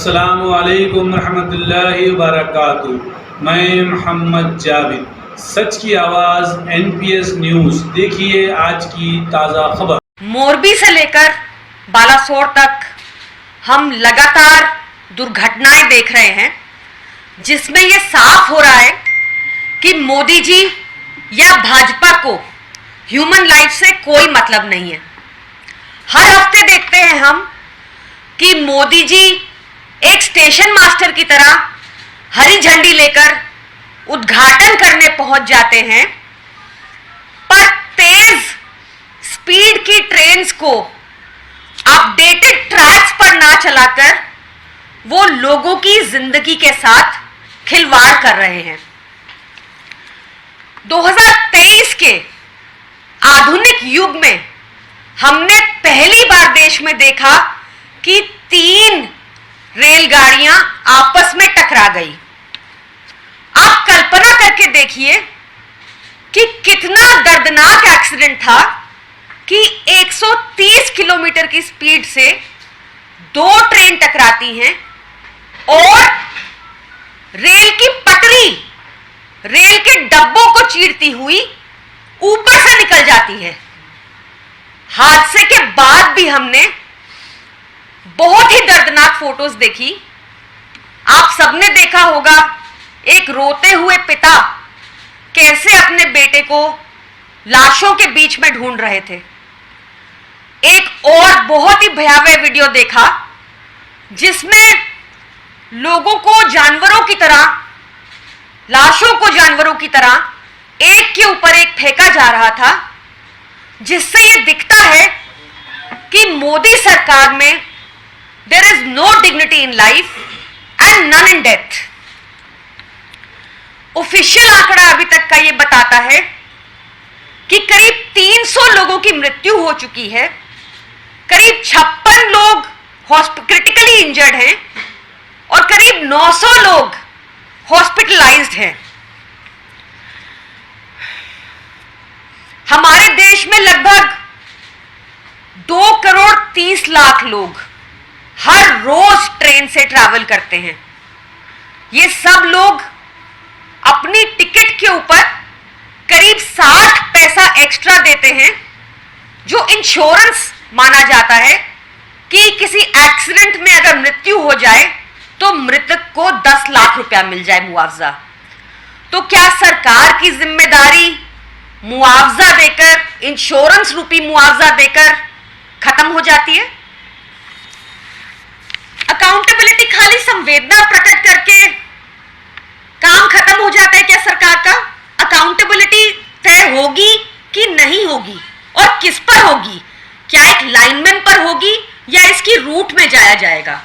अस्सलामु अलैकुम रहमतुल्लाहि व बरकातुहू। मैं मोहम्मद जावेद, सच की आवाज़ एनपीएस न्यूज़। देखिए आज की ताज़ा खबर। मोरबी से लेकर बालासोर तक हम लगातार दुर्घटनाएं देख रहे हैं, जिसमें ये साफ हो रहा है कि मोदी जी या भाजपा को ह्यूमन लाइफ से कोई मतलब नहीं है। हर हफ्ते देखते हैं हम कि मोदी जी एक स्टेशन मास्टर की तरह हरी झंडी लेकर उद्घाटन करने पहुंच जाते हैं, पर तेज स्पीड की ट्रेन्स को अपडेटेड ट्रैक्स पर ना चलाकर वो लोगों की जिंदगी के साथ खिलवाड़ कर रहे हैं। 2023 के आधुनिक युग में हमने पहली बार देश में देखा कि 3 रेलगाड़ियां आपस में टकरा गई। आप कल्पना करके देखिए कि कितना दर्दनाक एक्सीडेंट था कि 130 किलोमीटर की स्पीड से 2 ट्रेन टकराती हैं और रेल की पटरी रेल के डब्बों को चीरती हुई ऊपर से निकल जाती है। हादसे के बाद भी हमने बहुत ही दर्दनाक फोटोज देखी। आप सबने देखा होगा एक रोते हुए पिता कैसे अपने बेटे को लाशों के बीच में ढूंढ रहे थे। एक और बहुत ही भयावह वीडियो देखा जिसमें लोगों को जानवरों की तरह, लाशों को जानवरों की तरह एक के ऊपर एक फेंका जा रहा था, जिससे यह दिखता है कि मोदी सरकार में there is no dignity in life and none in death. Official आंकड़ा अभी तक का यह बताता है कि करीब 300 लोगों की मृत्यु हो चुकी है, करीब 56 लोग क्रिटिकली इंजर्ड हैं और करीब 900 लोग हॉस्पिटलाइज्ड हैं। हमारे देश में लगभग 2 करोड़ 30 लाख लोग हर रोज ट्रेन से ट्रैवल करते हैं। ये सब लोग अपनी टिकट के ऊपर करीब 60 पैसा एक्स्ट्रा देते हैं, जो इंश्योरेंस माना जाता है कि किसी एक्सीडेंट में अगर मृत्यु हो जाए तो मृतक को 10 लाख रुपया मिल जाए मुआवजा। तो क्या सरकार की जिम्मेदारी मुआवजा देकर, इंश्योरेंस रूपी मुआवजा देकर खत्म हो जाती है? अकाउंटेबिलिटी खाली संवेदना प्रकट करके काम खत्म हो जाता है क्या सरकार का? अकाउंटेबिलिटी तय होगी कि नहीं होगी और किस पर होगी? क्या एक लाइनमैन पर होगी या इसकी रूट में जाया जाएगा?